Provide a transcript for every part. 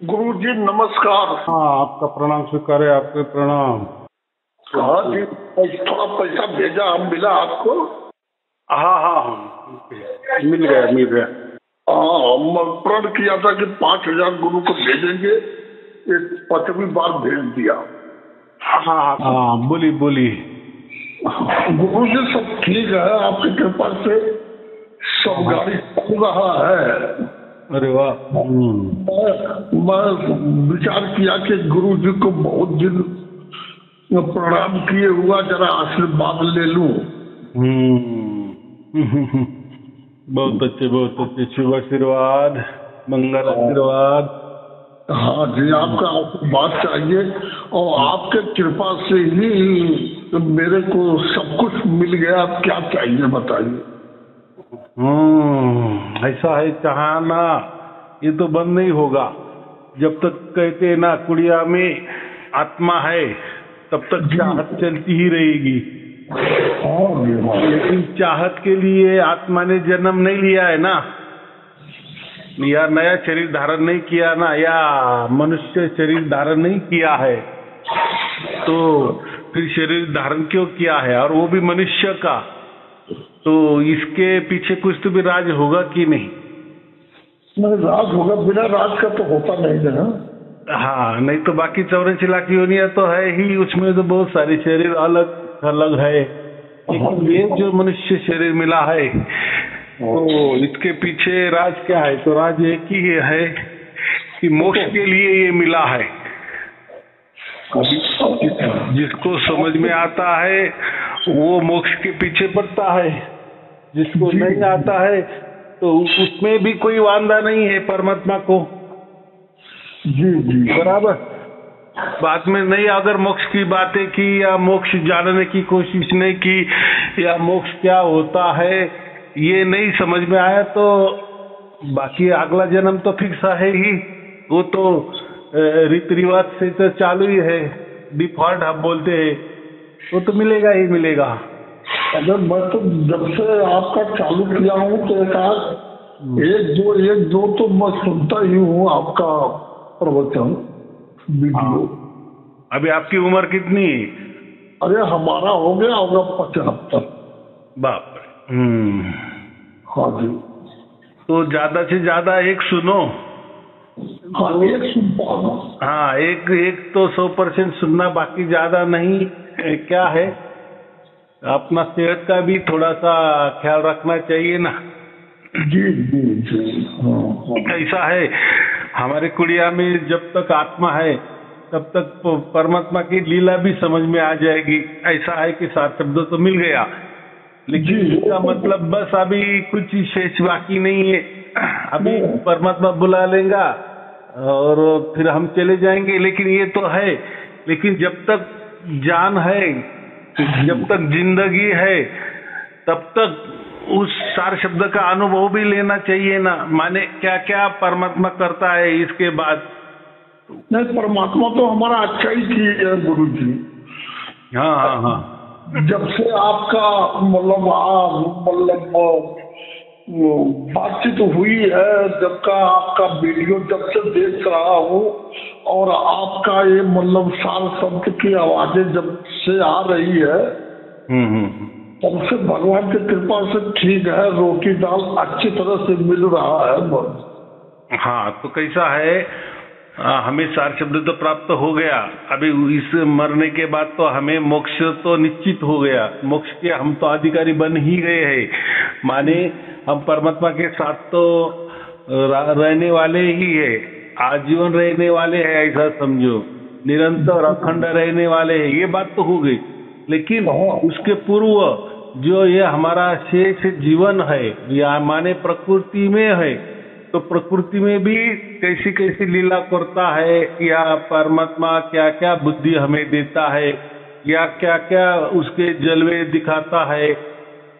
गुरु जी नमस्कार। हाँ, आपका प्रणाम स्वीकार है। आपके प्रणाम। हाँ जी, थोड़ा पैसा भेजा, हम मिला आपको। हाँ हाँ हाँ, मिल गया। हाँ, मैं प्रण किया था कि 5,000 गुरु को भेजेंगे, एक 5वीं बार भेज दिया। हाँ हाँ हाँ, बोली। गुरु जी सब ठीक है, आपकी कृपा से सब गाड़ी चल रहा है। अरे वाह। मैं विचार किया कि गुरु जी को बहुत दिन प्रणाम किए हुआ, जरा आशीर्वाद ले लूं। बहुत अच्छे शुभ आशीर्वाद, मंगल आशीर्वाद। हाँ जी, आपका आशीर्वाद चाहिए और आपके कृपा से ही मेरे को सब कुछ मिल गया। अब क्या चाहिए बताइए। ऐसा है, चाहना ये तो बंद नहीं होगा। जब तक कहते ना कुड़िया में आत्मा है तब तक चाहत चलती ही रहेगी। लेकिन चाहत के लिए आत्मा ने जन्म नहीं लिया है ना, या नया शरीर धारण नहीं किया ना, या मनुष्य शरीर धारण नहीं किया है, तो फिर शरीर धारण क्यों किया है, और वो भी मनुष्य का। तो इसके पीछे कुछ तो भी राज होगा कि नहीं? राज होगा, बिना राज का तो होता नहीं है ना। हाँ, नहीं तो बाकी 84 लाख योनियां तो है ही, उसमें तो बहुत सारे शरीर अलग अलग है। लेकिन ये जो मनुष्य शरीर मिला है, तो इसके पीछे राज क्या है? तो राज एक ही है कि मोक्ष के लिए ये मिला है। जिसको समझ में आता है वो मोक्ष के पीछे पड़ता है, जिसको नहीं आता है तो उसमें भी कोई वांदा नहीं है परमात्मा को। जी बराबर। बाद में नहीं अगर मोक्ष की बातें की या मोक्ष जानने की कोशिश नहीं की, या मोक्ष क्या होता है ये नहीं समझ में आया, तो बाकी अगला जन्म तो फिक्स है ही। वो तो रीति रिवाज से तो चालू ही है, डिफॉल्ट हम बोलते हैं, वो तो मिलेगा ही मिलेगा। अगर मैं तो जब से आपका चालू किया हूँ तो एक दो तो मैं सुनता ही हूँ आपका प्रवचन वीडियो। अभी आपकी उम्र कितनी? अरे हमारा हो गया होगा 75। बाप रे। हाँ जी। तो ज्यादा से ज्यादा एक सुनो। हाँ, एक सुनता हूँ। हाँ, एक तो 100% सुनना, बाकी ज्यादा नहीं। क्या है, अपना सेहत का भी थोड़ा सा ख्याल रखना चाहिए ना। जी जी जी। हाँ। ऐसा है, हमारे कुड़िया में जब तक आत्मा है तब तक परमात्मा की लीला भी समझ में आ जाएगी। ऐसा है कि 7 शब्द तो मिल गया, लेकिन इसका मतलब बस अभी कुछ शेष बाकी नहीं है। अभी परमात्मा बुला लेगा और फिर हम चले जाएंगे। लेकिन ये तो है, लेकिन जब तक जान है, जब तक जिंदगी है, तब तक उस 4 शब्द का अनुभव भी लेना चाहिए ना। माने क्या क्या परमात्मा करता है इसके बाद। नहीं, परमात्मा तो हमारा अच्छा ही किया गुरु जी। हाँ। जब से आपका मतलब बातचीत हुई है, जब का आपका वीडियो जब से देख रहा हूँ, और आपका ये मतलब सार शब्द की आवाजें जब से आ रही है, तब से भगवान की कृपा से ठीक है, रोटी दाल अच्छी तरह से मिल रहा है। हाँ, तो कैसा है, हमें 4 शब्द तो प्राप्त हो गया। अभी इस मरने के बाद तो हमें मोक्ष तो निश्चित हो गया। मोक्ष के हम तो अधिकारी बन ही गए हैं। माने हम परमात्मा के साथ तो रहने वाले ही है, आजीवन रहने वाले हैं, ऐसा समझो। निरंतर अखंड रहने वाले हैं, ये बात तो हो गई। लेकिन उसके पूर्व जो ये हमारा शेष जीवन है, या माने प्रकृति में है, तो प्रकृति में भी कैसी कैसी लीला करता है, या परमात्मा क्या क्या बुद्धि हमें देता है, या क्या क्या उसके जलवे दिखाता है,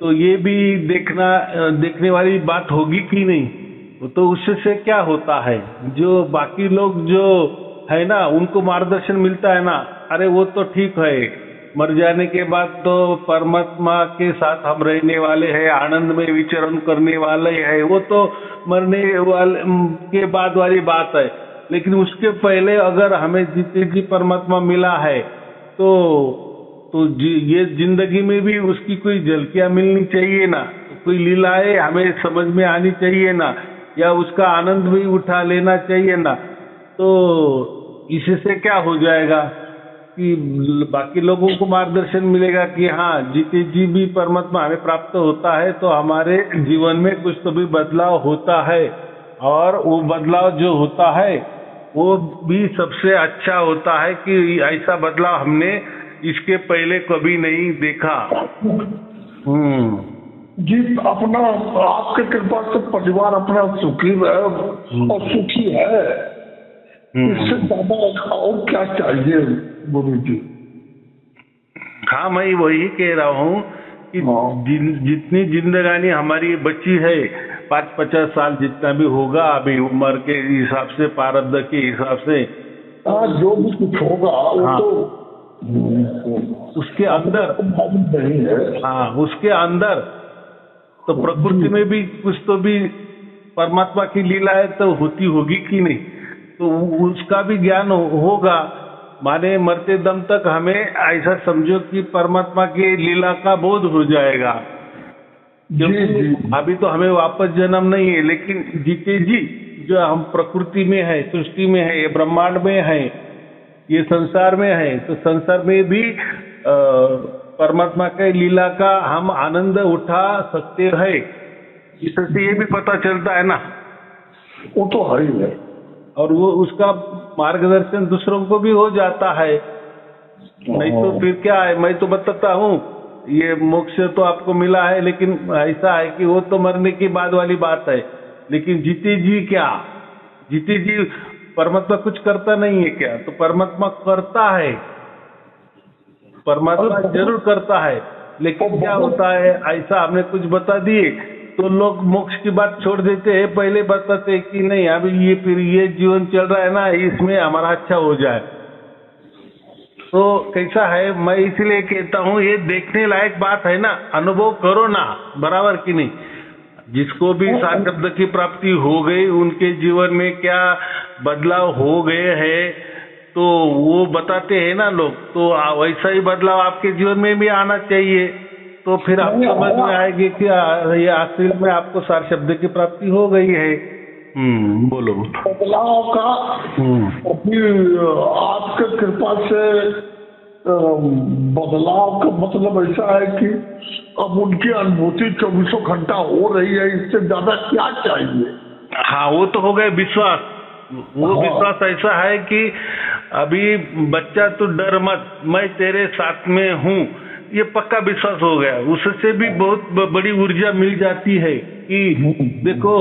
तो ये भी देखने वाली बात होगी कि नहीं। तो उससे क्या होता है, जो बाकी लोग जो है ना उनको मार्गदर्शन मिलता है ना, अरे वो तो ठीक है, मर जाने के बाद तो परमात्मा के साथ हम रहने वाले हैं, आनंद में विचरण करने वाले हैं, वो तो मरने वाले के बाद वाली बात है। लेकिन उसके पहले अगर हमें जीते जी परमात्मा मिला है तो ये जिंदगी में भी उसकी कोई झलकियां मिलनी चाहिए ना, कोई लीलाएं हमें समझ में आनी चाहिए ना, या उसका आनंद भी उठा लेना चाहिए ना। तो इससे क्या हो जाएगा कि बाकी लोगों को मार्गदर्शन मिलेगा कि हाँ, जीते जी भी परमात्मा हमें प्राप्त होता है तो हमारे जीवन में कुछ तो भी बदलाव होता है, और वो बदलाव जो होता है वो भी सबसे अच्छा होता है कि ऐसा बदलाव हमने इसके पहले कभी नहीं देखा। जी, अपना आपके कृपा से परिवार अपना सुखी है और सुखी है, इससे ज्यादा और क्या चाहिए गुरु जी। हाँ, मैं वही कह रहा हूँ कि जितनी जिंदगानी हमारी बची है, 50 साल जितना भी होगा अभी उम्र के हिसाब से, प्रारब्ध के हिसाब से, जो भी कुछ होगा वो तो उसके अंदर नहीं है। हाँ, उसके अंदर तो प्रकृति में भी कुछ तो भी परमात्मा की लीला है तो होती होगी कि नहीं, तो उसका भी ज्ञान होगा। माने मरते दम तक हमें ऐसा समझो कि परमात्मा की लीला का बोध हो जाएगा। अभी तो हमें वापस जन्म नहीं है, लेकिन जीते जी जो हम प्रकृति में है, सृष्टि में है, ये ब्रह्मांड में है, ये संसार में है, तो संसार में भी परमात्मा के लीला का हम आनंद उठा सकते हैं। इससे ये भी पता चलता है ना। वो तो है ही है, और वो उसका मार्गदर्शन दूसरों को भी हो जाता है। नहीं तो फिर क्या है, मैं तो बताता हूँ ये मोक्ष तो आपको मिला है, लेकिन ऐसा है कि वो तो मरने की बाद वाली बात है। लेकिन जीते जी क्या, जीते जी परमात्मा कुछ करता नहीं है क्या? तो परमात्मा करता है, परमात्मा जरूर करता है, लेकिन क्या होता है, ऐसा हमने कुछ बता दिए तो लोग मोक्ष की बात छोड़ देते हैं, पहले बताते हैं कि नहीं अभी ये फिर ये जीवन चल रहा है ना, इसमें हमारा अच्छा हो जाए। तो कैसा है, मैं इसलिए कहता हूँ ये देखने लायक बात है ना, अनुभव करो ना, बराबर कि नहीं। जिसको भी सार शब्द की प्राप्ति हो गई, उनके जीवन में क्या बदलाव हो गए हैं तो वो बताते हैं ना लोग, तो वैसा ही बदलाव आपके जीवन में भी आना चाहिए। तो फिर आप समझ में आएगी कि ये आखिर में आपको सार शब्द की प्राप्ति हो गई है। बोलो। बदलाव का अभी आपके कृपा से बदलाव का मतलब ऐसा है कि अब उनकी अनुभूति 24 घंटा हो रही है, इससे ज्यादा क्या चाहिए। हाँ, वो तो हो गए विश्वास। वो विश्वास ऐसा है कि अभी बच्चा तू डर मत, मैं तेरे साथ में हूँ, ये पक्का विश्वास हो गया। उससे भी बहुत बड़ी ऊर्जा मिल जाती है कि देखो,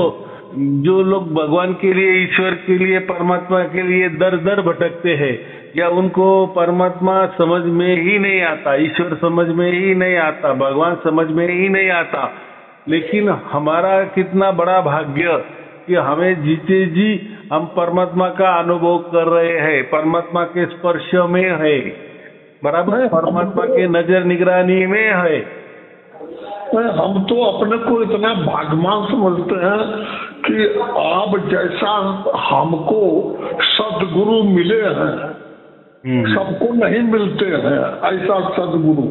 जो लोग भगवान के लिए, ईश्वर के लिए, परमात्मा के लिए दर दर भटकते हैं, या उनको परमात्मा समझ में ही नहीं आता, ईश्वर समझ में ही नहीं आता, भगवान समझ में ही नहीं आता, लेकिन हमारा कितना बड़ा भाग्य कि हमें जीते जी हम परमात्मा का अनुभव कर रहे हैं, परमात्मा के स्पर्श में है, बराबर, परमात्मा के नजर निगरानी में है। हम तो अपने को इतना भाग्यवान समझते हैं कि आप जैसा हमको सदगुरु मिले हैं, सबको नहीं मिलते हैं ऐसा सदगुरु।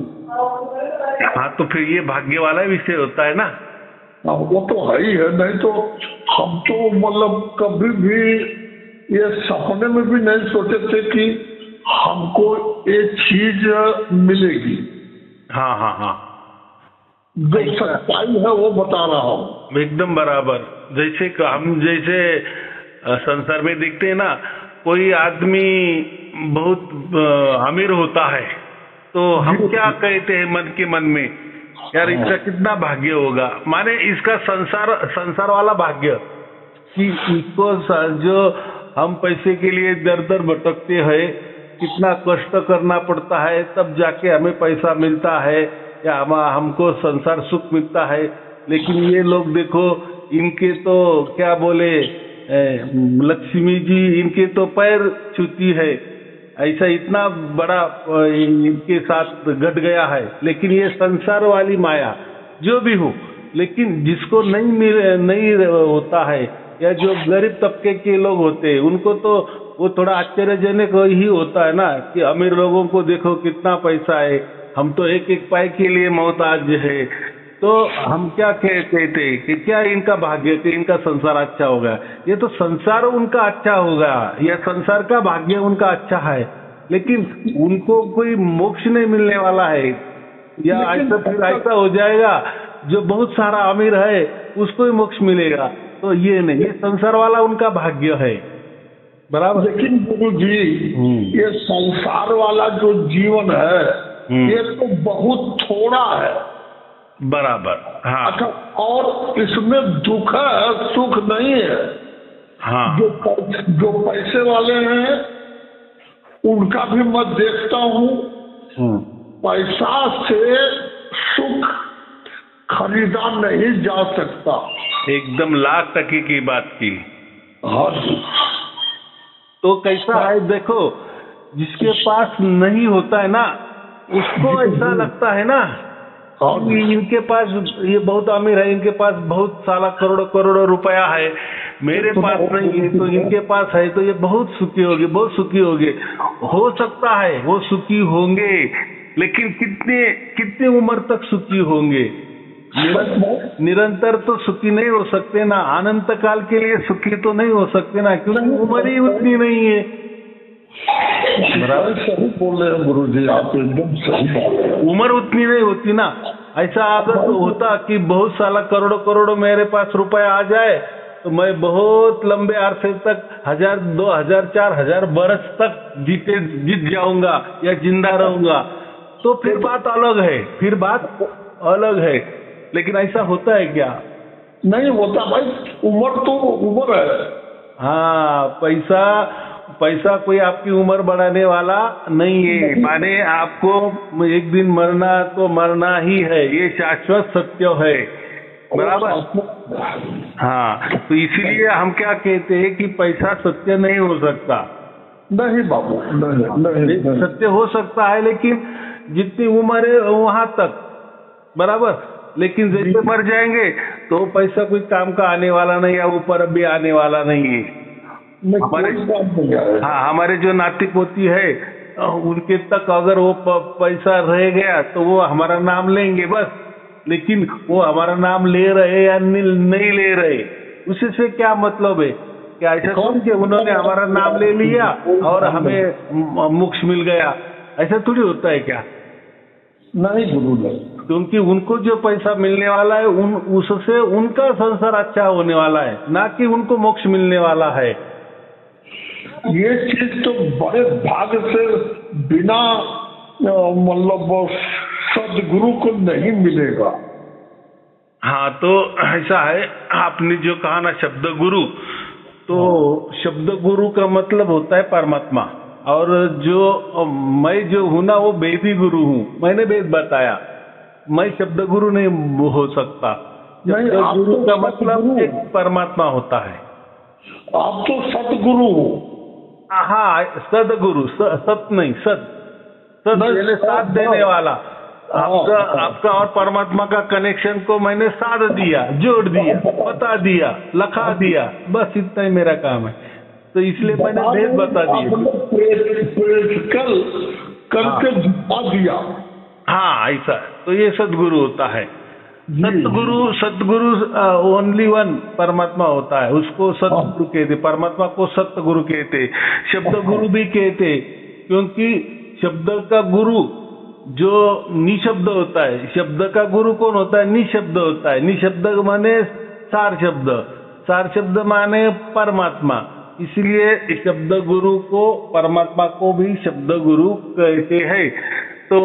हाँ, तो फिर ये भाग्य वाला विषय होता है ना। वो तो है ही है, नहीं तो हम तो मतलब कभी भी ये सपने में भी नहीं सोचे थे कि हमको एक चीज मिलेगी। हाँ हाँ हाँ, जो सच्चाई है वो बता रहा हूँ। एकदम बराबर। जैसे हम जैसे संसार में देखते हैं ना, कोई आदमी बहुत अमीर होता है तो हम क्या कहते हैं मन के मन में, यार इसका कितना भाग्य होगा, माने इसका संसार वाला भाग्य कि इसको जो हम पैसे के लिए दर दर भटकते हैं, कितना कष्ट करना पड़ता है तब जाके हमें पैसा मिलता है या हमको संसार सुख मिलता है। लेकिन ये लोग देखो, इनके तो क्या बोले, लक्ष्मी जी इनके तो पैर छूती है, ऐसा इतना बड़ा इनके साथ घट गया है। लेकिन ये संसार वाली माया जो भी हो, लेकिन जिसको नहीं होता है या जो गरीब तबके के लोग होते हैं उनको तो वो थोड़ा आश्चर्यजनक ही होता है ना कि अमीर लोगों को देखो कितना पैसा है, हम तो एक एक पाई के लिए मोहताज है। तो हम क्या कहते थे कि क्या इनका भाग्य कि इनका संसार अच्छा होगा, ये तो संसार उनका अच्छा होगा या संसार का भाग्य उनका अच्छा है, लेकिन उनको कोई मोक्ष नहीं मिलने वाला है। या ऐसा फिर ऐसा हो जाएगा जो बहुत सारा अमीर है उसको ही मोक्ष मिलेगा, तो ये नहीं, ये संसार वाला उनका भाग्य है। बराबर। लेकिन गुरु जी ये संसार वाला जो जीवन है ये तो बहुत थोड़ा है। बराबर। हाँ। अच्छा, और इसमें दुख है, सुख नहीं है। हाँ। जो पैसे वाले हैं उनका भी मैं देखता हूँ, पैसा से सुख खरीदा नहीं जा सकता। एकदम लाख टके की बात की। हाँ। तो कैसा है देखो, जिसके पास नहीं होता है ना उसको ऐसा लगता है ना इनके पास ये बहुत अमीर है, इनके पास बहुत सारा करोड़ों करोड़ों रुपया है, मेरे पास नहीं है, तो इनके पास है तो ये बहुत सुखी होगी, बहुत सुखी होगी। हो सकता है वो सुखी होंगे, लेकिन कितने उम्र तक सुखी होंगे? निरंतर तो सुखी नहीं हो सकते ना, अनंत काल के लिए सुखी तो नहीं हो सकते ना, क्योंकि उम्र ही उतनी नहीं है। बराबर सही बोल रहे हैं गुरु जी, आप एकदम सही बोल रहे हैं। उम्र उतनी नहीं होती ना। ऐसा अगर तो होता कि बहुत सारा करोड़ों करोड़ों मेरे पास रुपया आ जाए तो मैं बहुत लंबे अरसे तक 1000, 2000, 4000 बरस तक जीत जाऊंगा या जिंदा रहूंगा, तो फिर बात अलग है, फिर बात अलग है। लेकिन ऐसा होता है क्या? नहीं होता भाई, उम्र तो उम्र है। हाँ, पैसा कोई आपकी उम्र बढ़ाने वाला नहीं है। माने आपको एक दिन मरना तो मरना ही है, ये शाश्वत सत्य है। बराबर। हाँ, तो इसीलिए हम क्या कहते हैं कि पैसा सत्य नहीं हो सकता। नहीं बाबू, नहीं। सत्य हो सकता है लेकिन जितनी उम्र है वहां तक। बराबर। लेकिन जैसे मर जाएंगे तो पैसा कोई काम का आने वाला नहीं, या ऊपर भी आने वाला नहीं है। हमारे जो नाती पोती है उनके तक अगर वो पैसा रह गया तो वो हमारा नाम लेंगे बस, लेकिन वो हमारा नाम ले रहे या नहीं ले रहे उसी से क्या मतलब है? क्या ऐसा सुन के उन्होंने हमारा नाम ले लिया और हमें मोक्ष मिल गया, ऐसा थोड़ी होता है क्या? नहीं गुरु नहीं, क्योंकि उनको जो पैसा मिलने वाला है उससे उनका संसार अच्छा होने वाला है, ना कि उनको मोक्ष मिलने वाला है। ये चीज तो बड़े भाग्य से बिना मतलब सदगुरु को नहीं मिलेगा। हाँ, तो ऐसा है, आपने जो कहा ना शब्द गुरु, तो शब्द गुरु का मतलब होता है परमात्मा, और जो मैं जो हूं ना वो वेदी गुरु हूँ। मैंने वेद बताया, मैं शब्द गुरु नहीं हो सकता। शब्द गुरु का मतलब एक परमात्मा होता है। आप तो सतगुरु हो। हाँ, सदगुरु, सत नहीं, सत मैंने साथ देने वाला। आपका और परमात्मा का कनेक्शन को मैंने साध दिया, जोड़ दिया, बता दिया, लखा दिया, बस इतना ही मेरा काम है। तो इसलिए मैंने भेद बता दिया, करके बता दिया। हाँ, ऐसा। तो ये सदगुरु होता है। सतगुरु ओनली वन परमात्मा होता है, उसको सतगुरु कहते, परमात्मा को सतगुरु कहते, शब्द गुरु भी कहते, क्योंकि शब्द का गुरु जो निशब्द होता है, शब्द का गुरु कौन होता है? निशब्द होता है। निशब्द माने सार शब्द, सार शब्द माने परमात्मा, इसलिए शब्द गुरु को, परमात्मा को भी शब्द गुरु कहते हैं। तो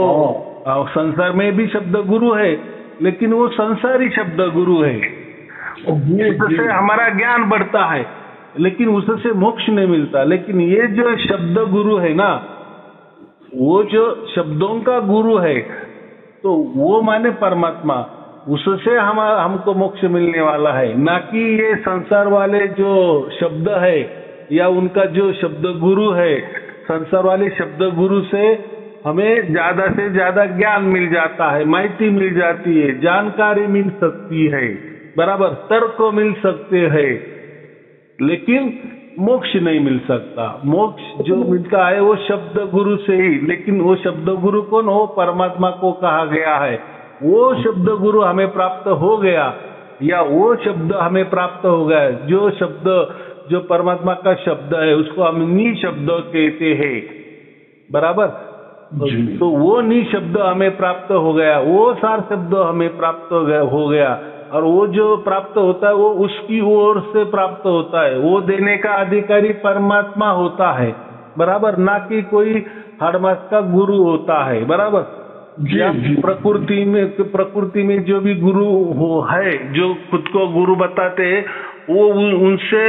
संसार में भी शब्द गुरु है, लेकिन वो संसारी शब्द गुरु है, उससे हमारा ज्ञान बढ़ता है, लेकिन उससे मोक्ष नहीं मिलता। लेकिन ये जो शब्द गुरु है ना, वो जो शब्दों का गुरु है, तो वो माने परमात्मा, उससे हमको मोक्ष मिलने वाला है, ना कि ये संसार वाले जो शब्द है या उनका जो शब्द गुरु है। संसार वाले शब्द गुरु से हमें ज्यादा से ज्यादा ज्ञान मिल जाता है, माहिती मिल जाती है, जानकारी मिल सकती है, बराबर, तर्क मिल सकते हैं, लेकिन मोक्ष नहीं मिल सकता। मोक्ष जो मिलता है वो शब्द गुरु से ही, लेकिन वो शब्द गुरु कौन? वो परमात्मा को कहा गया है। वो शब्द गुरु हमें प्राप्त हो गया या वो शब्द हमें प्राप्त हो गया, जो शब्द जो परमात्मा का शब्द है उसको हम नि शब्द कहते हैं, बराबर। तो वो नि शब्द हमें प्राप्त हो गया, वो सार शब्द हमें प्राप्त हो गया, और वो जो प्राप्त होता है वो उसकी ओर से प्राप्त होता है। वो देने का अधिकारी परमात्मा होता है, बराबर, ना कि कोई हड़मास का गुरु होता है, बराबर। प्रकृति में जो भी गुरु है, जो खुद को गुरु बताते हैं, वो उनसे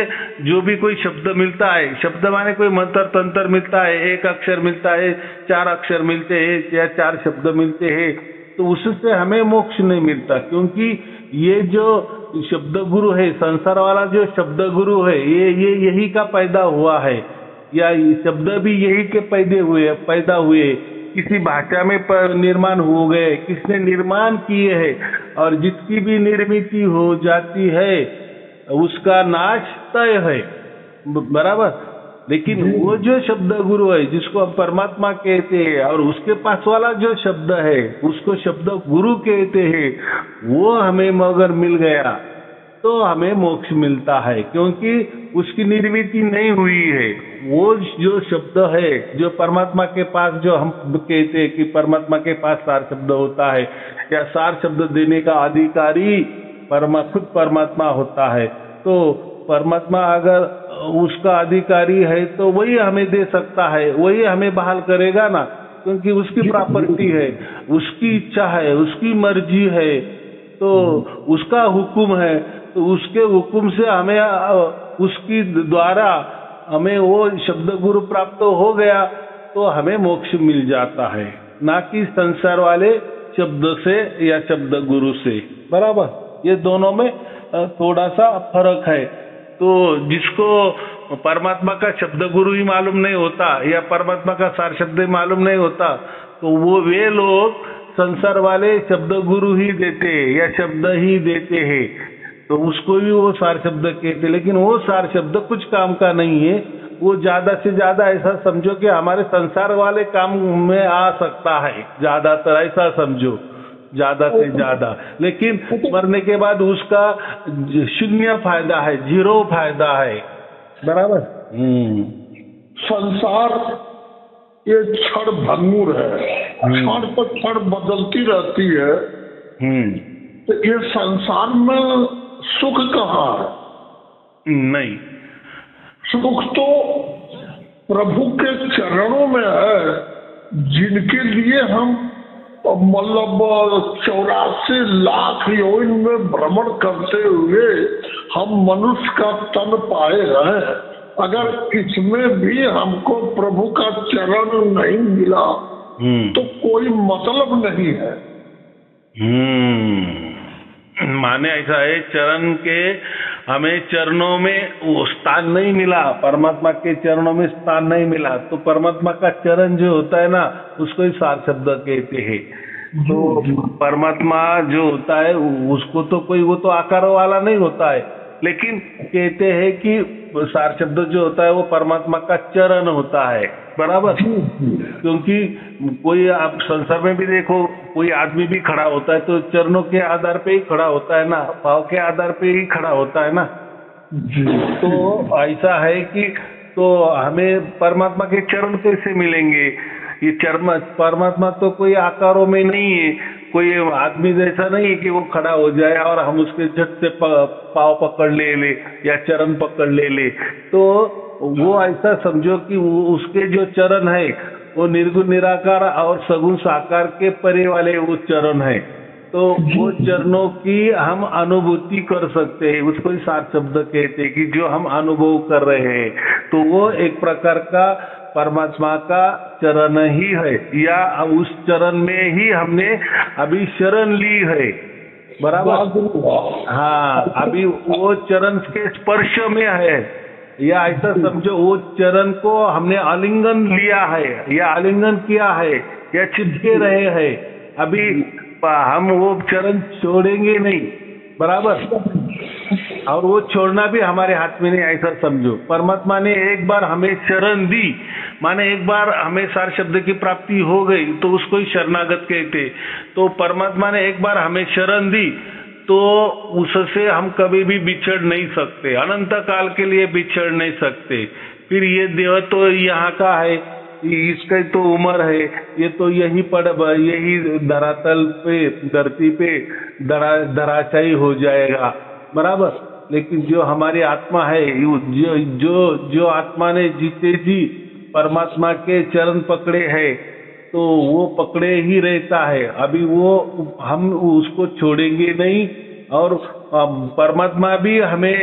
जो भी कोई शब्द मिलता है, शब्द माने कोई मंत्र तंत्र मिलता है, एक अक्षर मिलता है, 4 अक्षर मिलते हैं या 4 शब्द मिलते हैं, तो उससे हमें मोक्ष नहीं मिलता। क्योंकि ये जो शब्द गुरु है, संसार वाला जो शब्द गुरु है, ये यही का पैदा हुआ है, या शब्द भी यही के पैदा हुए, किसी भाषा में निर्माण हो गए, किसने निर्माण किए हैं, और जिसकी भी निर्मिति हो जाती है उसका नाश तय है, बराबर। लेकिन वो जो शब्द गुरु है जिसको हम परमात्मा कहते हैं, और उसके पास वाला जो शब्द है उसको शब्द गुरु कहते हैं, वो हमें अगर मिल गया तो हमें मोक्ष मिलता है, क्योंकि उसकी निर्मिति नहीं हुई है। वो जो शब्द है जो परमात्मा के पास, जो हम कहते हैं कि परमात्मा के पास सार शब्द होता है, या सार शब्द देने का अधिकारी खुद परमात्मा होता है, तो परमात्मा अगर उसका अधिकारी है तो वही हमें दे सकता है, वही हमें बहाल करेगा ना, क्योंकि उसकी प्रॉपर्टी है, उसकी इच्छा है, उसकी मर्जी है, तो उसका हुक्म है, तो उसके हुक्म से हमें उसकी द्वारा हमें वो शब्द गुरु प्राप्त हो गया तो हमें मोक्ष मिल जाता है, ना कि संसार वाले शब्द से या शब्द गुरु से, बराबर। ये दोनों में थोड़ा सा फर्क है। तो जिसको परमात्मा का शब्द गुरु ही मालूम नहीं होता या परमात्मा का सार शब्द ही मालूम नहीं होता, तो वे लोग संसार वाले शब्द गुरु ही देते हैं या शब्द ही देते हैं, तो उसको भी वो सार शब्द कहते। लेकिन वो सार शब्द कुछ काम का नहीं है, वो ज्यादा से ज्यादा ऐसा समझो कि हमारे संसार वाले काम में आ सकता है, ज्यादातर ऐसा समझो, ज्यादा से ज्यादा। लेकिन मरने के बाद उसका 0 फायदा है, 0 फायदा है, बराबर। संसार ये क्षण भंगुर है, क्षण पर क्षण बदलती रहती है। तो ये संसार में सुख कहाँ है? नहीं, सुख तो प्रभु के चरणों में है, जिनके लिए हम मतलब 84 लाख योनि में भ्रमण करते हुए हम मनुष्य का तन पाए हैं। अगर इसमें भी हमको प्रभु का चरण नहीं मिला तो कोई मतलब नहीं है। माने ऐसा है, चरण के हमें चरणों में वो स्थान नहीं मिला, परमात्मा के चरणों में स्थान नहीं मिला, तो परमात्मा का चरण जो होता है ना उसको ही सार शब्द कहते हैं। तो परमात्मा जो होता है उसको तो कोई वो तो आकार वाला नहीं होता है, लेकिन कहते हैं कि सार शब्द जो होता है वो परमात्मा का चरण होता है, बराबर। क्योंकि कोई आप संसार में भी देखो, कोई आदमी भी खड़ा होता है तो चरणों के आधार पे ही खड़ा होता है ना, पाँव के आधार पे ही खड़ा होता है ना। तो ऐसा है कि तो हमें परमात्मा के चरण कैसे मिलेंगे? ये परमात्मा तो कोई आकारों में नहीं है, कोई आदमी जैसा नहीं है कि वो खड़ा हो जाए और हम उसके झट से पाँव पकड़ ले या चरण पकड़ ले। तो वो ऐसा समझो कि उसके जो चरण है वो निर्गुण निराकार और सगुण साकार के परे वाले वो चरण है, तो वो चरणों की हम अनुभूति कर सकते हैं, उसको ही सार शब्द कहते हैं कि जो हम अनुभव कर रहे हैं, तो वो एक प्रकार का परमात्मा का चरण ही है, या उस चरण में ही हमने अभी शरण ली है, बराबर। हाँ, अभी वो चरण के स्पर्श में है, या ऐसा समझो वो चरण को हमने आलिंगन लिया है या आलिंगन किया है या चिपके रहे हैं, अभी हम वो चरण छोड़ेंगे नहीं, बराबर। और वो छोड़ना भी हमारे हाथ में नहीं, ऐसा समझो। परमात्मा ने एक बार हमें शरण दी, माने एक बार हमें सार शब्द की प्राप्ति हो गई तो उसको ही शरणागत कहते। तो परमात्मा ने एक बार हमें शरण दी तो उससे हम कभी भी बिछड़ नहीं सकते, अनंत काल के लिए बिछड़ नहीं सकते। फिर ये देह तो यहाँ का है, इसका तो उम्र है, ये तो यही यही धरातल पे, धरती पे धराशायी हो जाएगा, बराबर। लेकिन जो हमारी आत्मा है, जो आत्मा ने जीते जी परमात्मा के चरण पकड़े हैं, तो वो पकड़े ही रहता है। अभी वो हम उसको छोड़ेंगे नहीं, और परमात्मा भी हमें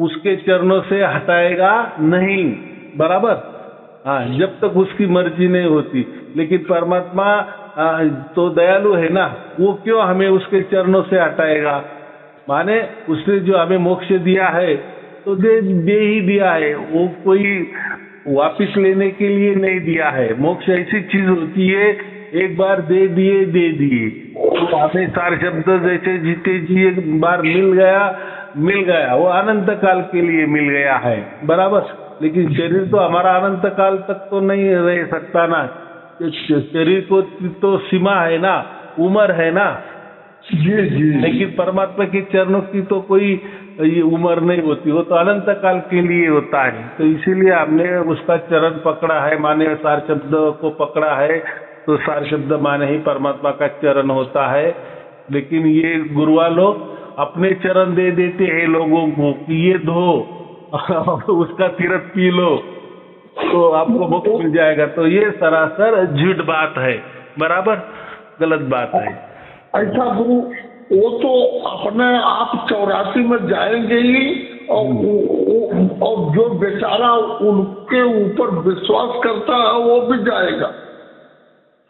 उसके चरणों से हटाएगा नहीं, बराबर। हाँ, जब तक उसकी मर्जी नहीं होती। लेकिन परमात्मा तो दयालु है ना, वो क्यों हमें उसके चरणों से हटाएगा? माने उसने जो हमें मोक्ष दिया है तो दे ही दिया है, वो कोई वापिस लेने के लिए नहीं दिया है। मोक्ष ऐसी चीज होती है, एक बार दे दिए। तो हमें सार शब्द जैसे जीते जी एक बार मिल गया, वो अनंत काल के लिए मिल गया है, बराबर। लेकिन शरीर तो हमारा अनंत काल तक तो नहीं रह सकता ना, शरीर को तो सीमा है ना, उम्र है ना। जी। लेकिन परमात्मा के चरणों की तो कोई ये उम्र नहीं होती, वो तो अनंत काल के लिए होता है। तो इसीलिए हमने उसका चरण पकड़ा है, माने सार शब्द को पकड़ा है, तो सार शब्द माने ही परमात्मा का चरण होता है। लेकिन ये गुरुआ लोग अपने चरण दे देते हैं लोगों को कि ये धो उसका तीर्थ पी लो तो आपको मोक्ष मिल जाएगा। तो ये सरासर झूठ बात है, बराबर, गलत बात है। ऐसा गुरु, वो तो अपने आप 84 में जाएंगे ही, और जो बेचारा उनके ऊपर विश्वास करता है वो भी जाएगा।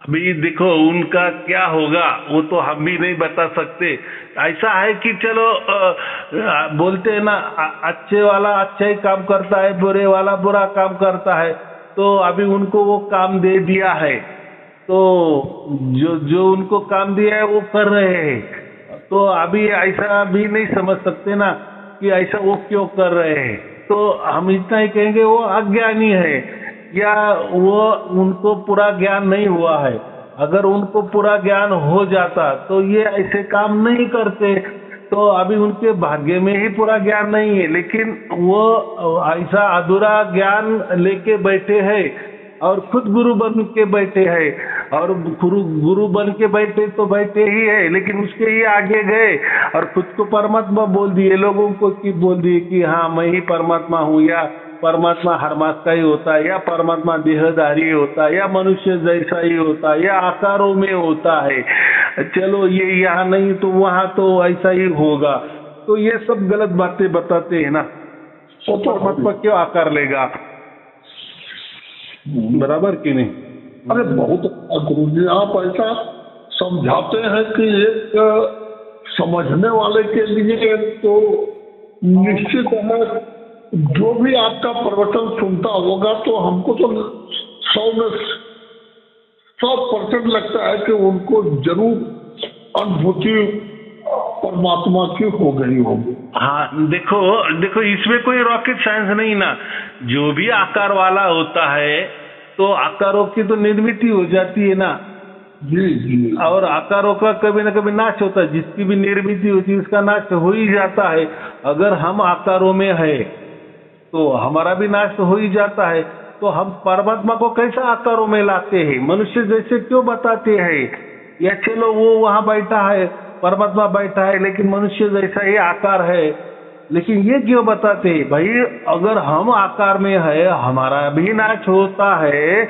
अभी देखो उनका क्या होगा वो तो हम भी नहीं बता सकते। ऐसा है कि चलो बोलते हैं ना, अच्छे वाला अच्छा ही काम करता है, बुरे वाला बुरा काम करता है। तो अभी उनको वो काम दे दिया है, तो जो उनको काम दिया है वो कर रहे हैं। तो अभी ऐसा भी नहीं समझ सकते ना कि ऐसा वो क्यों कर रहे हैं। तो हम इतना ही कहेंगे वो अज्ञानी है, या वो उनको पूरा ज्ञान नहीं हुआ है। अगर उनको पूरा ज्ञान हो जाता तो ये ऐसे काम नहीं करते। तो अभी उनके भाग्य में ही पूरा ज्ञान नहीं है, लेकिन वो ऐसा अधूरा ज्ञान लेके बैठे हैं और खुद गुरु बन के बैठे हैं। और गुरु बन के बैठे तो बैठे ही है, लेकिन उसके ही आगे गए और खुद को परमात्मा बोल दिए, लोगों को की बोल दिए कि हाँ मैं ही परमात्मा हूँ, या परमात्मा हर मास का ही होता है, या परमात्मा देहधारी होता है, या मनुष्य जैसा ही होता है, या आकारों में होता है। चलो ये यहाँ नहीं तो वहाँ तो ऐसा ही होगा। तो ये सब गलत बातें बताते हैं ना, तो परमात्मा क्यों आकार लेगा, बराबर कि नहीं? अरे बहुत गुरु जी, आप ऐसा समझाते हैं कि एक समझने वाले के लिए तो निश्चित है, जो भी आपका प्रवचन सुनता होगा तो हमको तो 100% लगता है कि उनको जरूर अनुभूति परमात्मा की हो गई होगी। हाँ, देखो इसमें कोई रॉकेट साइंस नहीं ना। जो भी आकार वाला होता है तो आकारों की तो निर्मित हो जाती है ना। जी। और आकारों का कभी न कभी नाश होता है, जिसकी भी निर्मित होती है उसका नाश हो ही जाता है। अगर हम आकारों में है तो हमारा भी नाश हो ही जाता है। तो हम परमात्मा को कैसा आकारों में लाते हैं, मनुष्य जैसे क्यों बताते हैं? या चलो वो वहां बैठा है, परमात्मा बैठा है, लेकिन मनुष्य जैसा ही आकार है, लेकिन ये क्यों बताते हैं? भाई अगर हम आकार में है, हमारा भी नाश होता है,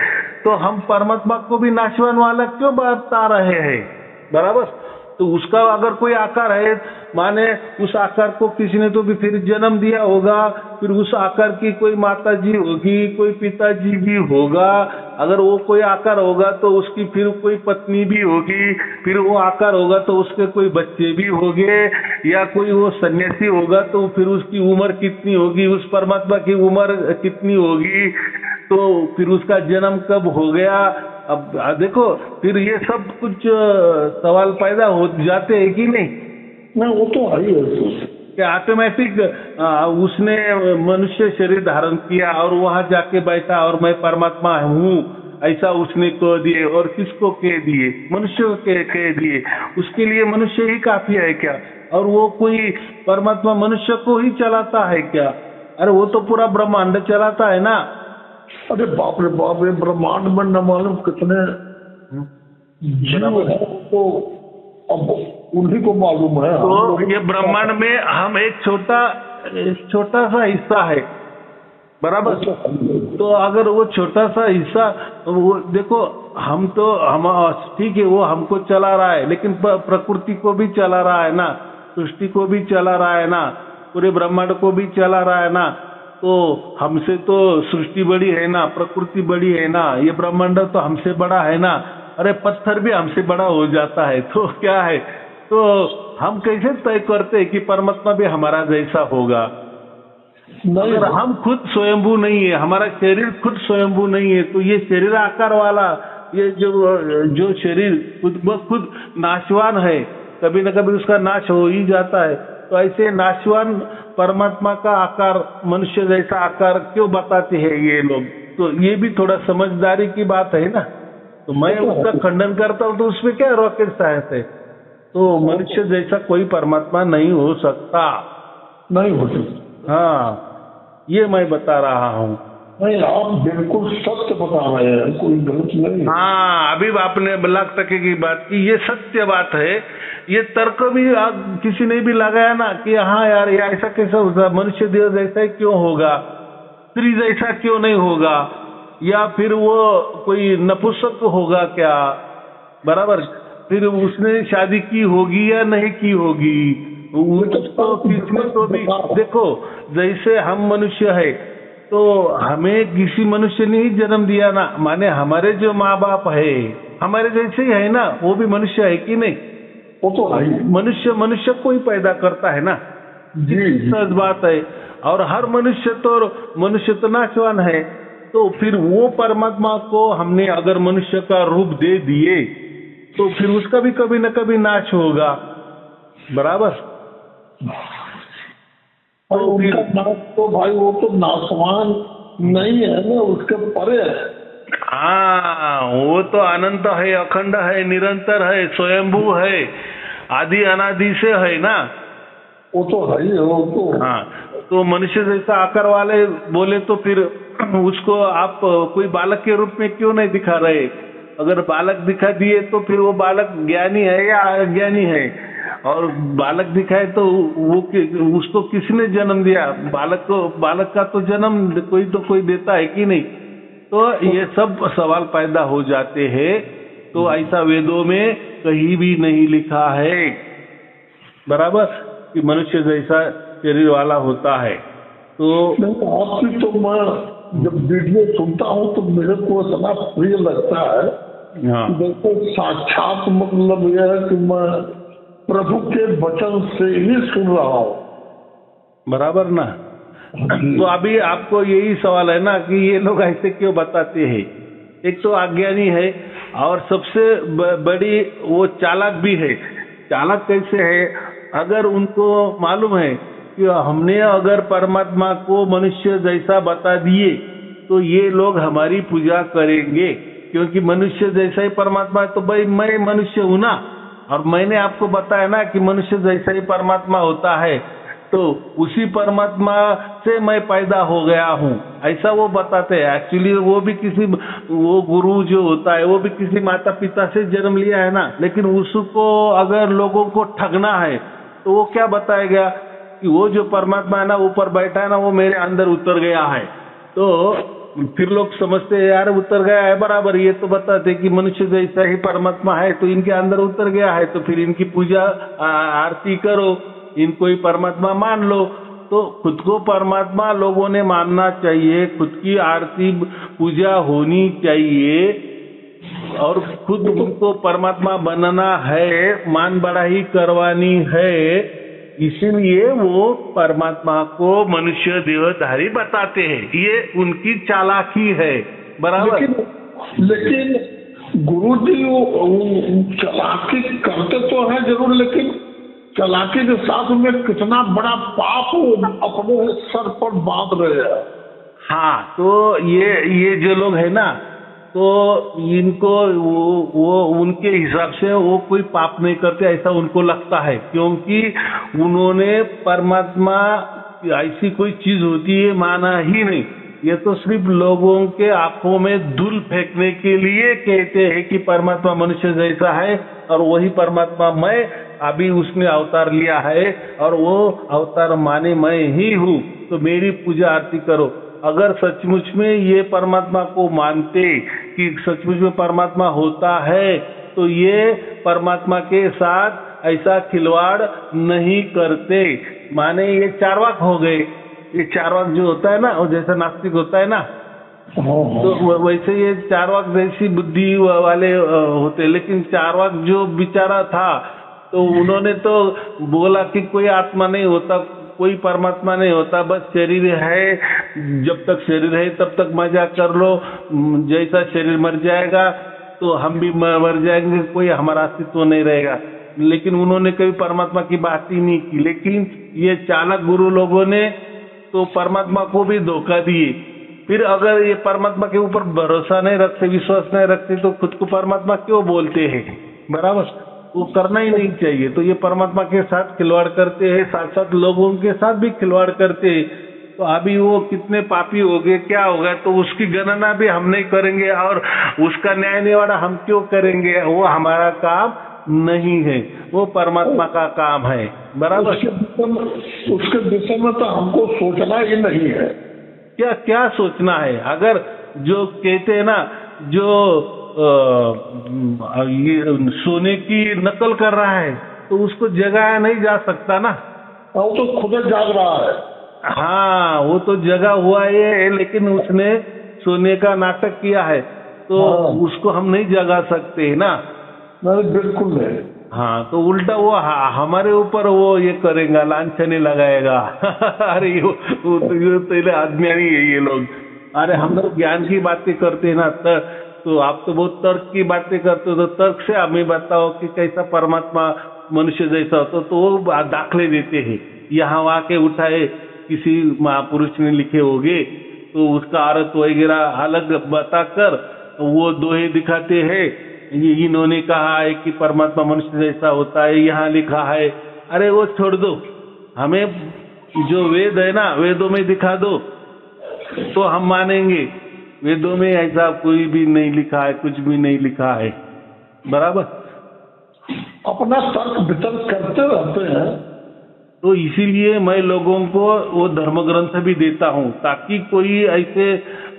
तो हम परमात्मा को भी नाशवान वाला क्यों बता रहे हैं, बराबर। तो उसका अगर कोई आकार है, माने उस आकार को किसी ने तो भी फिर जन्म दिया होगा, फिर उस आकार की कोई माता जी होगी, कोई पिताजी भी होगा। अगर वो कोई आकार होगा तो उसकी फिर कोई पत्नी भी होगी, फिर वो आकार होगा तो उसके कोई बच्चे भी होंगे, या कोई वो सन्यासी होगा तो फिर उसकी उम्र कितनी होगी, उस परमात्मा की उम्र कितनी होगी, तो फिर उसका जन्म कब हो गया। अब देखो फिर ये सब कुछ सवाल पैदा हो जाते हैं कि नहीं? नहीं वो तो है ही है। कि ऑटोमेटिक उसने मनुष्य शरीर धारण किया और वहां जाके बैठा और मैं परमात्मा हूँ ऐसा उसने कह दिए, और किसको कह दिए? मनुष्य को कह दिए। उसके लिए मनुष्य ही काफी है क्या? और वो कोई परमात्मा मनुष्य को ही चलाता है क्या? अरे वो तो पूरा ब्रह्मांड चलाता है ना। अरे बाप रे बाप, ये ब्रह्मांड में न मालूम कितने जीव हैं, तो अब उन्हीं को मालूम है। तो ये ब्रह्मांड में हम एक छोटा सा हिस्सा है, बराबर। तो अगर वो छोटा सा हिस्सा, वो देखो हम ठीक है, वो हमको चला रहा है, लेकिन प्रकृति को भी चला रहा है ना, सृष्टि को भी चला रहा है ना, पूरे ब्रह्मांड को भी चला रहा है ना। तो हमसे तो सृष्टि बड़ी है ना, प्रकृति बड़ी है ना, ये ब्रह्मांड तो हमसे बड़ा है ना। अरे पत्थर भी हमसे बड़ा हो जाता है, तो क्या है? तो हम कैसे तय करते हैं कि परमात्मा भी हमारा जैसा होगा? अगर हम खुद स्वयंभू नहीं है, हमारा शरीर खुद स्वयंभू नहीं है, तो ये शरीर आकार वाला ये जो शरीर खुद नाशवान है, कभी न कभी उसका नाश हो ही जाता है। तो ऐसे नाशवान परमात्मा का आकार, मनुष्य जैसा आकार क्यों बताते हैं ये लोग? तो ये भी थोड़ा समझदारी की बात है ना। तो मैं उसका खंडन करता हूँ, तो उसमें क्या रॉकेट साइंस है? तो मनुष्य जैसा कोई परमात्मा नहीं हो सकता, नहीं हो सकता। हाँ, ये मैं बता रहा हूँ। नहीं, आप बिल्कुल सत्य बता रहे हैं, कोई गलत नहीं। हाँ, अभी आपने लाख-टके की बात की, ये सत्य बात है। ये तर्क भी किसी ने भी लगाया ना कि हाँ यार, ये ऐसा कैसा होगा? मनुष्य देव जैसा ही क्यों होगा? स्त्री जैसा क्यों नहीं होगा? या फिर वो कोई नपुंसक होगा क्या? बराबर। फिर उसने शादी की होगी या नहीं की होगी? उसको किसने तो भी देखो, जैसे हम मनुष्य है तो हमें किसी मनुष्य ने ही जन्म दिया ना, माने हमारे जो माँ बाप है हमारे जैसे ही है ना, वो भी मनुष्य है कि नहीं? वो तो है। मनुष्य को ही पैदा करता है ना, जी सच बात है। और हर मनुष्य तो नाशवान है। तो फिर वो परमात्मा को हमने अगर मनुष्य का रूप दे दिए तो फिर उसका भी कभी न कभी नाश होगा, बराबर। और उनका नाश तो भाई वो तो नाशवान नहीं है ना, उसके परे है। हाँ, वो तो अनंत है, अखंड है, निरंतर है, स्वयंभू है, आदि अनादि से है ना। वो तो है ही, वो तो। हाँ, तो मनुष्य जैसा आकार वाले बोले तो फिर उसको आप कोई बालक के रूप में क्यों नहीं दिखा रहे? अगर बालक दिखा दिए तो फिर वो बालक ज्ञानी है या अज्ञानी है? और बालक दिखाए तो वो उसको किसने जन्म दिया? बालक का तो जन्म कोई देता है कि नहीं? तो ये सब सवाल पैदा हो जाते हैं। तो ऐसा वेदों में कहीं भी नहीं लिखा है, बराबर, कि मनुष्य जैसा शरीर वाला होता है। तो आपकी तो मैं जब वीडियो सुनता हूँ तो मेरे को इतना प्रिय लगता है। हाँ। देखो साक्षात मतलब यह है कि मैं प्रभु के वचन से ही सुन रहा हूँ, बराबर ना। तो अभी आपको यही सवाल है ना कि ये लोग ऐसे क्यों बताते हैं? एक तो अज्ञानी है और सबसे बड़ी वो चालाक भी है। चालाक कैसे है? अगर उनको मालूम है कि हमने अगर परमात्मा को मनुष्य जैसा बता दिए तो ये लोग हमारी पूजा करेंगे, क्योंकि मनुष्य जैसा ही परमात्मा है। तो भाई मैं मनुष्य हूं ना, और मैंने आपको बताया ना कि मनुष्य जैसा ही परमात्मा होता है, तो उसी परमात्मा से मैं पैदा हो गया हूँ, ऐसा वो बताते हैं। एक्चुअली वो गुरु जो होता है वो भी किसी माता पिता से जन्म लिया है ना, लेकिन उसको अगर लोगों को ठगना है तो वो क्या बताएगा कि वो जो परमात्मा है ना ऊपर बैठा है ना, वो मेरे अंदर उतर गया है। तो फिर लोग समझते हैं यार उतर गया है, बराबर। ये तो बताते कि मनुष्य जैसा ही परमात्मा है तो इनके अंदर उतर गया है, तो फिर इनकी पूजा आरती करो, इनको ही परमात्मा मान लो। तो खुद को परमात्मा लोगों ने मानना चाहिए, खुद की आरती पूजा होनी चाहिए, और खुद उनको परमात्मा बनना है, मान बढ़ाई करवानी है। इसीलिए वो परमात्मा को मनुष्य देहधारी बताते हैं। ये उनकी चालाकी है, बराबर। लेकिन गुरु जी चालाकी करते तो है जरूर, लेकिन चालाकी के साथ में कितना बड़ा पाप वो अपने सर पर बांध रहे हैं। हाँ, तो ये जो लोग है ना, तो इनको वो उनके हिसाब से वो कोई पाप नहीं करते ऐसा उनको लगता है, क्योंकि उन्होंने परमात्मा ऐसी कोई चीज होती है माना ही नहीं। ये तो सिर्फ लोगों के आंखों में धूल फेंकने के लिए कहते हैं कि परमात्मा मनुष्य जैसा है और वही परमात्मा मैं, अभी उसने अवतार लिया है और वो अवतार माने मैं ही हूँ, तो मेरी पूजा आरती करो। अगर सचमुच में ये परमात्मा को मानते कि सचमुच में परमात्मा होता है, तो ये परमात्मा के साथ ऐसा खिलवाड़ नहीं करते। माने ये चार्वाक हो गए। ये चार्वाक जो होता है ना, और जैसा नास्तिक होता है ना, तो वैसे ये चार्वाक जैसी बुद्धि वाले होते। लेकिन चार्वाक जो बेचारा था, तो उन्होंने तो बोला कि कोई आत्मा नहीं होता, कोई परमात्मा नहीं होता, बस शरीर है, जब तक शरीर है तब तक मजा कर लो, जैसा शरीर मर जाएगा तो हम भी मर जाएंगे, कोई हमारा अस्तित्व नहीं रहेगा। लेकिन उन्होंने कभी परमात्मा की बात ही नहीं की। लेकिन ये चालाक गुरु लोगों ने तो परमात्मा को भी धोखा दिए। फिर अगर ये परमात्मा के ऊपर भरोसा नहीं रखते, विश्वास नहीं रखते, तो खुद को परमात्मा क्यों बोलते हैं? बराबर, वो करना ही नहीं चाहिए। तो ये परमात्मा के साथ खिलवाड़ करते हैं, साथ साथ लोगों के साथ भी खिलवाड़ करते हैं। तो अभी वो कितने पापी हो गए, क्या होगा, तो उसकी गणना भी हम नहीं करेंगे और उसका न्याय निवाड़ा हम क्यों करेंगे? वो हमारा काम नहीं है, वो परमात्मा का काम है। बराबर, उसके विषय में तो हमको सोचना ही नहीं है। क्या क्या सोचना है? अगर जो कहते हैं ना, जो ये सोने की नकल कर रहा है, तो उसको जगाया नहीं जा सकता ना। वो तो खुद जाग रहा है। हाँ, वो तो जगा हुआ है, लेकिन उसने सोने का नाटक किया है, तो उसको हम नहीं जगा सकते ना। नहीं, बिल्कुल नहीं। हाँ, तो उल्टा वो हमारे ऊपर वो ये करेगा, लांछने लगाएगा। अरे ये तो अज्ञानी है ये लोग। अरे हम तो ज्ञान की बातें करते हैं ना, तो आप तो बहुत तर्क की बातें करते हो, तो तर्क से हमें बताओ कि कैसा परमात्मा मनुष्य जैसा होता, तो वो दाखले देते हैं। यहाँ वहाँ के उठाए किसी महापुरुष ने लिखे होंगे, तो उसका अर्थ वगैरह अलग बताकर वो दोहे दिखाते हैं। ये इन्होंने कहा है कि परमात्मा मनुष्य जैसा होता है, यहाँ लिखा है। अरे वो छोड़ दो, हमें जो वेद है ना, वेदों में दिखा दो तो हम मानेंगे। वेदों में ऐसा कोई भी नहीं लिखा है, कुछ भी नहीं लिखा है। बराबर, अपना तर्क वितर्क करते रहते हैं। तो इसीलिए मैं लोगों को वो धर्म ग्रंथ भी देता हूँ, ताकि कोई ऐसे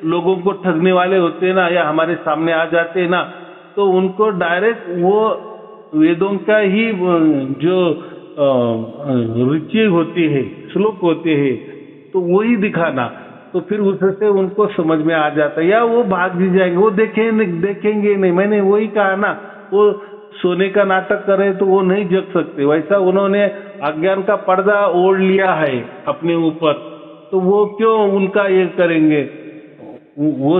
लोगों को ठगने वाले होते ना, या हमारे सामने आ जाते ना, तो उनको डायरेक्ट वो वेदों का ही जो रुचि होती है, श्लोक होते हैं, तो वही दिखाना, तो फिर उससे उनको समझ में आ जाता है, या वो भाग भी जाएंगे, वो देखेंगे नहीं। मैंने वही कहा ना, वो सोने का नाटक करे तो वो नहीं जग सकते। वैसा उन्होंने अज्ञान का पर्दा ओढ़ लिया है अपने ऊपर, तो वो क्यों उनका ये करेंगे? वो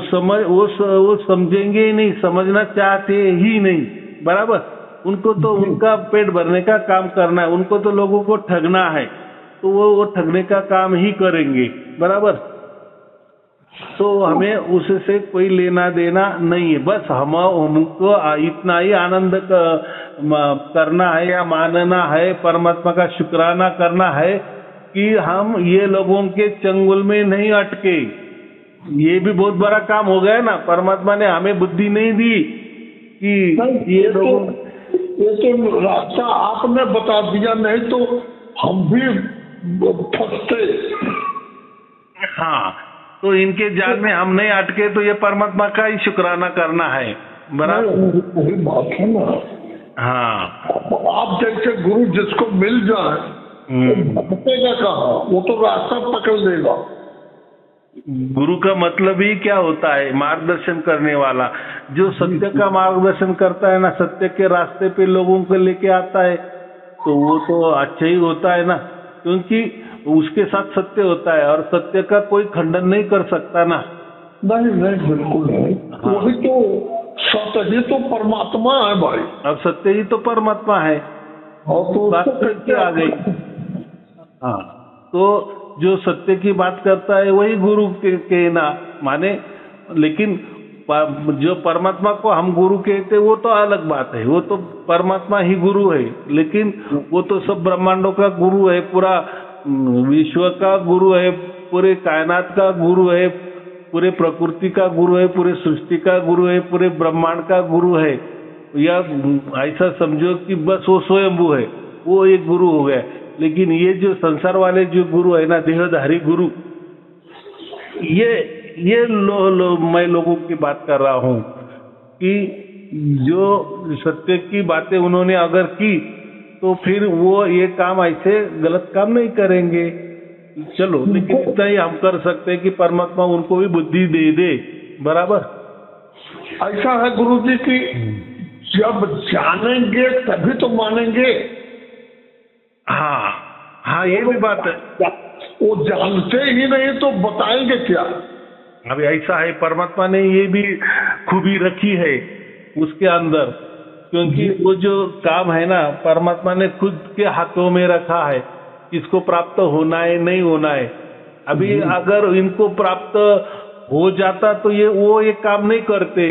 समझेंगे ही नहीं, समझना चाहते ही नहीं। बराबर, उनको तो उनका पेट भरने का काम करना है, उनको तो लोगों को ठगना है, तो वो ठगने का काम ही करेंगे। बराबर, तो हमें उससे कोई लेना देना नहीं है। बस हमको इतना ही आनंद करना है या मानना है, परमात्मा का शुक्राना करना है कि हम ये लोगों के चंगुल में नहीं अटके। ये भी बहुत बड़ा काम हो गया ना, परमात्मा ने हमें बुद्धि नहीं दी कि ये तो रास्ता आपने बता दिया, नहीं तो हम भी फंसते। हाँ, तो इनके जाल में हम नहीं अटके, तो ये परमात्मा का ही शुक्राना करना है। बराबर, वही बात है ना। हाँ, आप जैसे गुरु जिसको मिल जाए, वो भटकेगा कहाँ? वो तो रास्ता पकड़ लेगा। गुरु का मतलब ही क्या होता है? मार्गदर्शन करने वाला, जो सत्य का मार्गदर्शन करता है ना, सत्य के रास्ते पे लोगों को लेके आता है, तो वो तो अच्छा ही होता है ना, क्योंकि उसके साथ सत्य होता है और सत्य का कोई खंडन नहीं कर सकता ना। नहीं, बिल्कुल नहीं। हाँ। वही तो सत्य ही तो परमात्मा है भाई। अब सत्य ही तो परमात्मा है। और तो बात उसको करके आ गई। हाँ, तो जो सत्य की बात करता है वही गुरु के ना माने, लेकिन जो परमात्मा को हम गुरु कहते हैं वो तो अलग बात है, वो तो परमात्मा ही गुरु है, लेकिन वो तो सब ब्रह्मांडों का गुरु है, पूरा विश्व का गुरु है, पूरे कायनात का गुरु है, पूरे प्रकृति का गुरु है, पूरे सृष्टि का गुरु है, पूरे ब्रह्मांड का गुरु है। या ऐसा समझो कि बस वो स्वयंभू है, वो एक गुरु हो गया। लेकिन ये जो संसार वाले जो गुरु है ना, देहधारी गुरु, ये मैं लोगों की बात कर रहा हूँ कि जो सत्य की बातें उन्होंने अगर की तो फिर वो ये काम ऐसे गलत काम नहीं करेंगे। चलो, लेकिन इतना ही हम कर सकते हैं कि परमात्मा उनको भी बुद्धि दे दे। बराबर ऐसा है गुरु जी की जब जानेंगे तभी तो मानेंगे। हाँ हाँ, ये भी बात है। वो जानते ही नहीं तो बताएंगे क्या। अभी ऐसा है, परमात्मा ने ये भी खूबी रखी है उसके अंदर, क्योंकि वो जो काम है ना, परमात्मा ने खुद के हाथों में रखा है, किसको प्राप्त होना है नहीं होना है। अभी अगर इनको प्राप्त हो जाता तो ये काम नहीं करते,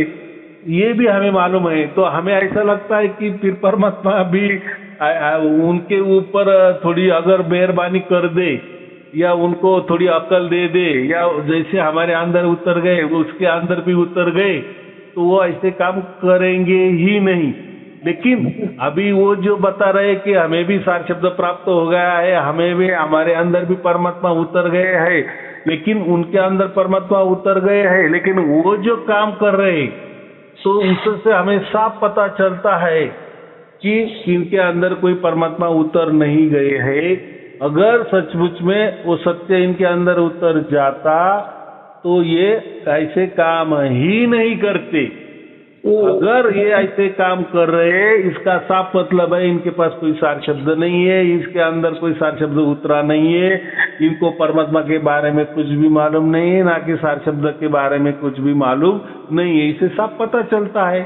ये भी हमें मालूम है। तो हमें ऐसा लगता है कि फिर परमात्मा भी उनके ऊपर थोड़ी अगर मेहरबानी कर दे या उनको थोड़ी अकल दे दे, या जैसे हमारे अंदर उतर गए वो उसके अंदर भी उतर गए, तो वो ऐसे काम करेंगे ही नहीं। लेकिन अभी वो जो बता रहे कि हमें भी सार शब्द प्राप्त हो गया है, हमें भी हमारे अंदर भी परमात्मा उतर गए हैं, लेकिन उनके अंदर परमात्मा उतर गए हैं, लेकिन वो जो काम कर रहे तो उससे हमें साफ पता चलता है कि इनके अंदर कोई परमात्मा उतर नहीं गए हैं। अगर सचमुच में वो सत्य इनके अंदर उतर जाता तो ये ऐसे काम ही नहीं करते। अगर ये ऐसे काम कर रहे हैं, इसका साफ मतलब है इनके पास कोई सार शब्द नहीं है, इसके अंदर कोई सार शब्द उतरा नहीं है, इनको परमात्मा के बारे में कुछ भी मालूम नहीं है, ना कि सार शब्द के बारे में कुछ भी मालूम नहीं है। इसे साफ पता चलता है,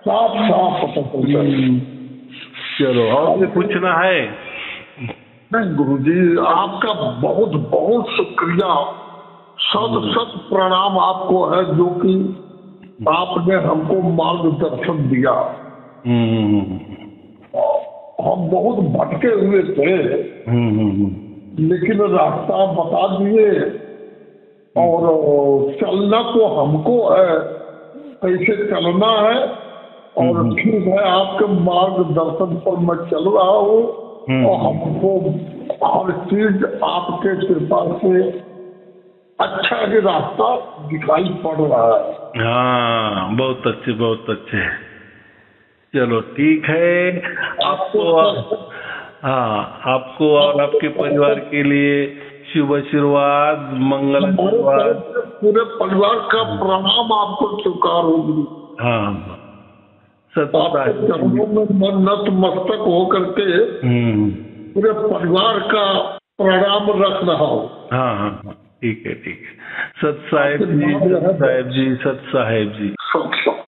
साफ पता चलता है। चलो, और पूछना है? नहीं गुरुजी, आपका बहुत बहुत शुक्रिया, सत प्रणाम आपको है, जो कि आपने हमको मार्गदर्शन दिया। हम बहुत भटके हुए थे, लेकिन रास्ता बता दिए, और चलना तो हमको है, कैसे चलना है। और ठीक है, आपके मार्गदर्शन पर मैं चल रहा हूँ, और हमको हर चीज आपके कृपा से अच्छा ही रास्ता दिखाई पड़ रहा है। हाँ, बहुत अच्छे, बहुत अच्छे। चलो ठीक है, आपको और आपके परिवार के लिए शुभ आशीर्वाद, मंगल आशीर्वाद। पूरे परिवार का प्रणाम आपको स्वीकार होगी। हाँ, चरणों में नतमस्तक होकर के पूरे परिवार का प्रणाम रख रहा हूँ। हाँ, ठीक है, ठीक है। सत साहेब जी, सत साहेब जी, सत साहेब जी।